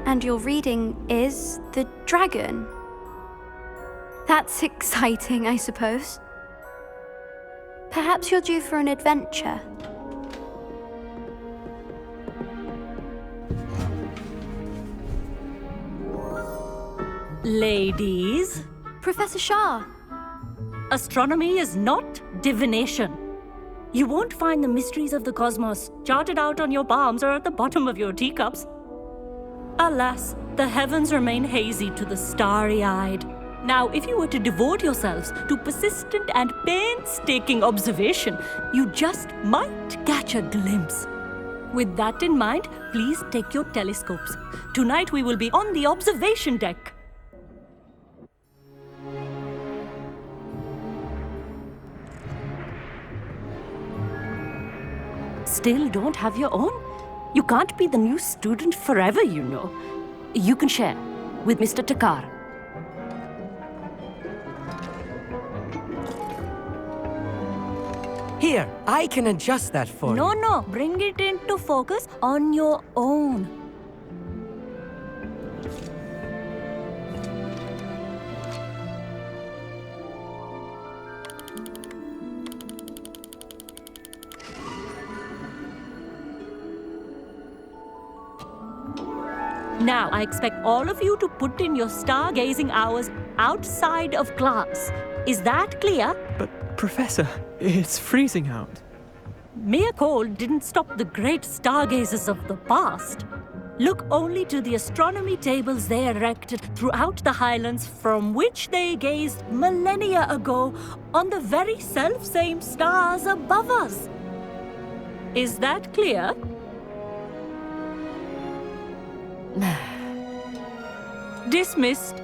And your reading is the dragon. That's exciting, I suppose. Perhaps you're due for an adventure. Ladies, Professor Shah. astronomy is not divination. You won't find the mysteries of the cosmos charted out on your palms or at the bottom of your teacups. Alas, the heavens remain hazy to the starry-eyed. Now, if you were to devote yourselves to persistent and painstaking observation, you just might catch a glimpse. With that in mind, please take your telescopes. Tonight we will be on the observation deck. Still don't have your own? You can't be the new student forever, you know. You can share with Mr. Takar. Here, I can adjust that for you. No, bring it into focus on your own. Now, I expect all of you to put in your stargazing hours outside of class. Is that clear? But, Professor, it's freezing out. Mere cold didn't stop the great stargazers of the past. Look only to the astronomy tables they erected throughout the highlands from which they gazed millennia ago on the very self-same stars above us. Is that clear? Dismissed.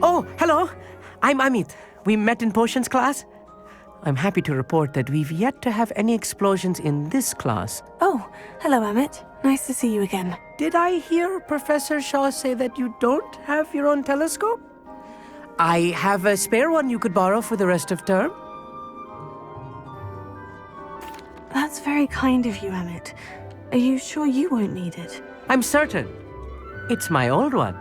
Oh, hello. I'm Amit. We met in potions class. I'm happy to report that we've yet to have any explosions in this class. Oh, hello, Amit. Nice to see you again. Did I hear Professor Shaw say that you don't have your own telescope? I have a spare one you could borrow for the rest of term. That's very kind of you, Amit. Are you sure you won't need it? I'm certain. It's my old one.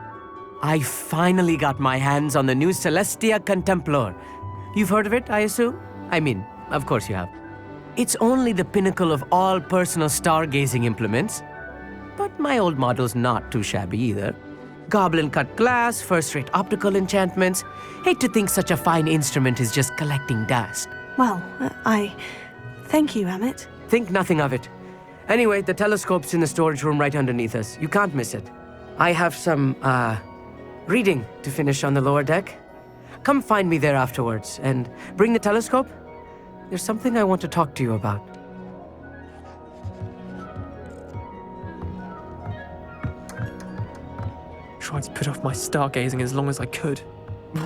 I finally got my hands on the new Celestia Contemplar. You've heard of it, I assume? I mean, of course you have. It's only the pinnacle of all personal stargazing implements. But my old model's not too shabby either. Goblin-cut glass, first-rate optical enchantments. Hate to think such a fine instrument is just collecting dust. Well, thank you, Amit. Think nothing of it. Anyway, the telescope's in the storage room right underneath us. You can't miss it. I have some, reading to finish on the lower deck. Come find me there afterwards, and bring the telescope. There's something I want to talk to you about. Tried to put off my stargazing as long as I could. A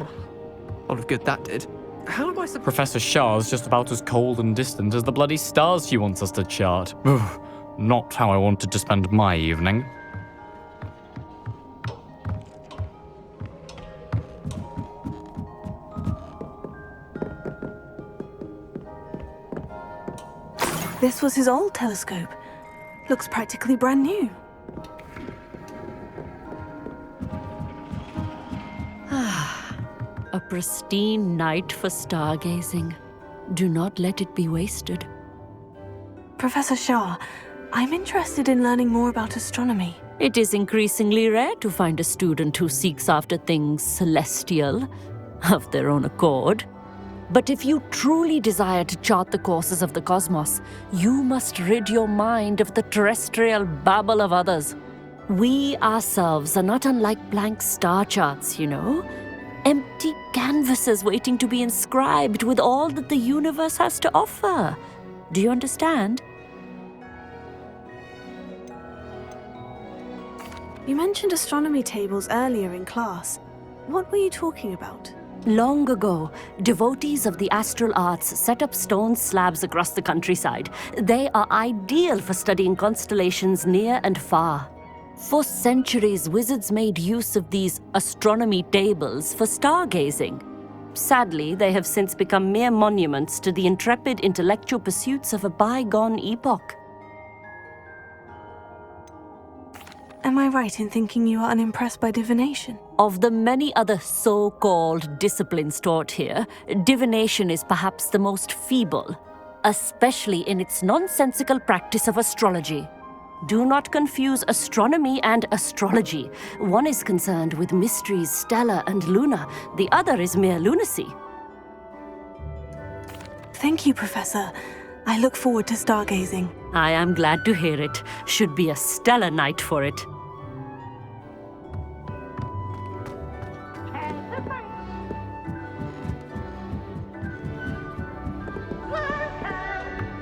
lot of good that did. How am I supposed... Professor Shah's just about as cold and distant as the bloody stars she wants us to chart. Not how I wanted to spend my evening. This was his old telescope. Looks practically brand new. A pristine night for stargazing. Do not let it be wasted. Professor Shah, I'm interested in learning more about astronomy. It is increasingly rare to find a student who seeks after things celestial, of their own accord. But if you truly desire to chart the courses of the cosmos, you must rid your mind of the terrestrial babble of others. We ourselves are not unlike blank star charts, you know. Empty canvases waiting to be inscribed with all that the universe has to offer. Do you understand? You mentioned astronomy tables earlier in class. What were you talking about? Long ago, devotees of the astral arts set up stone slabs across the countryside. They are ideal for studying constellations near and far. For centuries, wizards made use of these astronomy tables for stargazing. Sadly, they have since become mere monuments to the intrepid intellectual pursuits of a bygone epoch. Am I right in thinking you are unimpressed by divination? Of the many other so-called disciplines taught here, divination is perhaps the most feeble, especially in its nonsensical practice of astrology. Do not confuse astronomy and astrology. One is concerned with mysteries stellar and lunar, the other is mere lunacy. Thank you, Professor. I look forward to stargazing. I am glad to hear it. Should be a stellar night for it.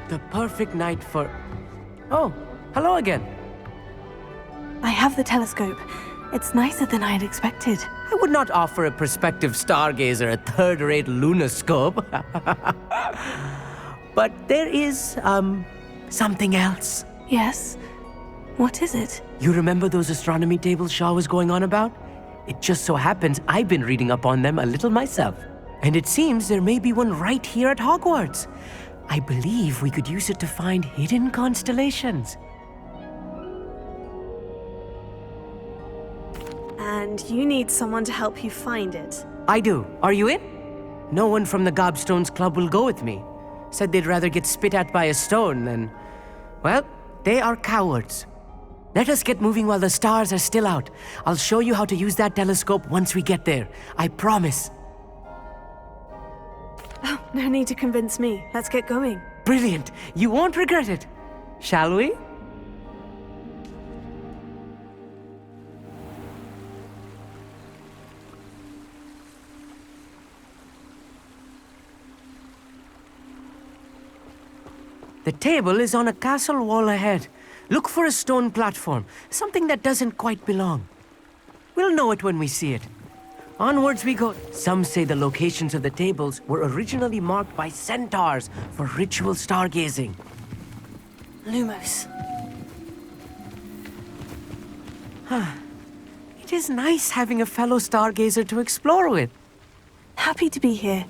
The perfect night for... Oh, hello again. I have the telescope. It's nicer than I had expected. I would not offer a prospective stargazer a third-rate lunoscope. But there is, something else. Yes? What is it? You remember those astronomy tables Shaw was going on about? It just so happens I've been reading up on them a little myself. And it seems there may be one right here at Hogwarts. I believe we could use it to find hidden constellations. And you need someone to help you find it. I do. Are you in? No one from the Gobstones Club will go with me. Said they'd rather get spit at by a stone than... Well, they are cowards. Let us get moving while the stars are still out. I'll show you how to use that telescope once we get there. I promise. Oh, no need to convince me. Let's get going. Brilliant. You won't regret it. Shall we? The table is on a castle wall ahead. Look for a stone platform, something that doesn't quite belong. We'll know it when we see it. Onwards we go. Some say the locations of the tables were originally marked by centaurs for ritual stargazing. Lumos. It is nice having a fellow stargazer to explore with. Happy to be here.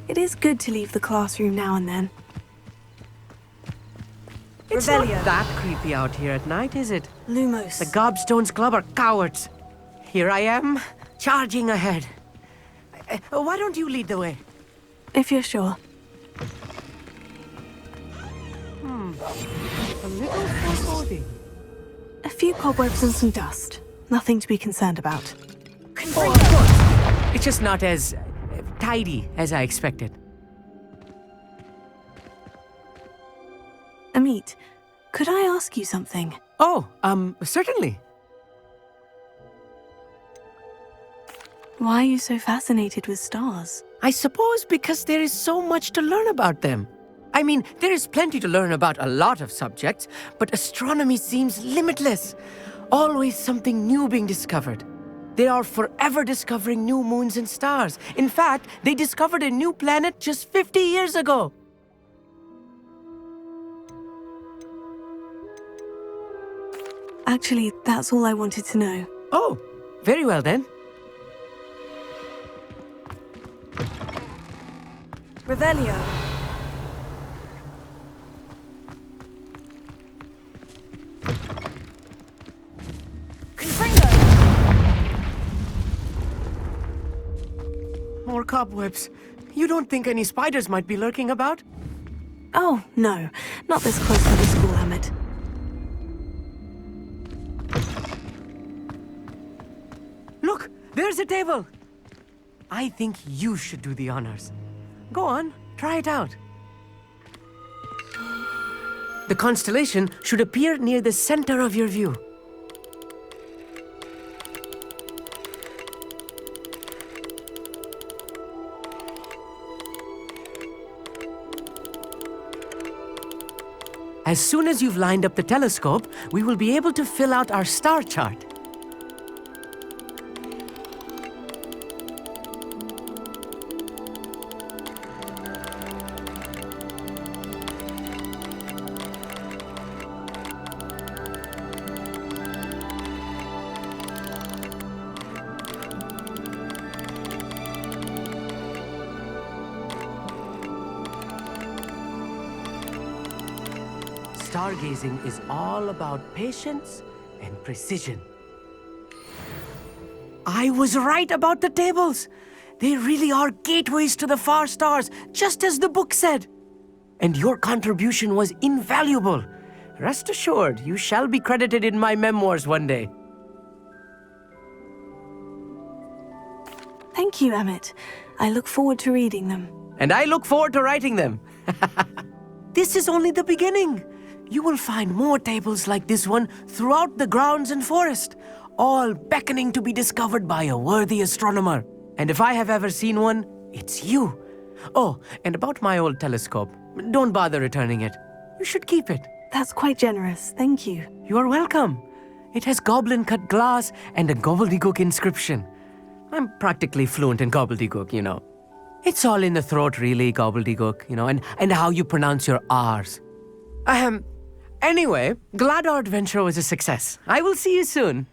It is good to leave the classroom now and then. It's Revelio. not that creepy out here at night, is it? Lumos. The Gobstones Club are cowards. Here I am, charging ahead. Why don't you lead the way? If you're sure. A little foreboding. A few cobwebs and some dust. Nothing to be concerned about. Oh, of course. It's just not as tidy as I expected. Amit, could I ask you something? Oh, certainly. Why are you so fascinated with stars? I suppose because there is so much to learn about them. I mean, there is plenty to learn about a lot of subjects, but astronomy seems limitless. Always something new being discovered. They are forever discovering new moons and stars. In fact, they discovered a new planet just 50 years ago. Actually, that's all I wanted to know. Oh, very well then. Revelio. More cobwebs. You don't think any spiders might be lurking about? Oh, no. Not this close to the school, Emmett. Look, there's a table. I think you should do the honors. Go on, try it out. The constellation should appear near the center of your view. As soon as you've lined up the telescope, we will be able to fill out our star chart. stargazing is all about patience and precision. I was right about the tables. They really are gateways to the far stars, just as the book said. And your contribution was invaluable. Rest assured, you shall be credited in my memoirs one day. Thank you, Emmett. I look forward to reading them. And I look forward to writing them. This is only the beginning. You will find more tables like this one throughout the grounds and forest, all beckoning to be discovered by a worthy astronomer. And if I have ever seen one, it's you. Oh, and about my old telescope, don't bother returning it. You should keep it. That's quite generous. Thank you. You are welcome. It has goblin-cut glass and a gobbledygook inscription. I'm practically fluent in gobbledygook, you know. It's all in the throat, really, gobbledygook, you know, and how you pronounce your R's. Anyway, glad our adventure was a success. I will see you soon.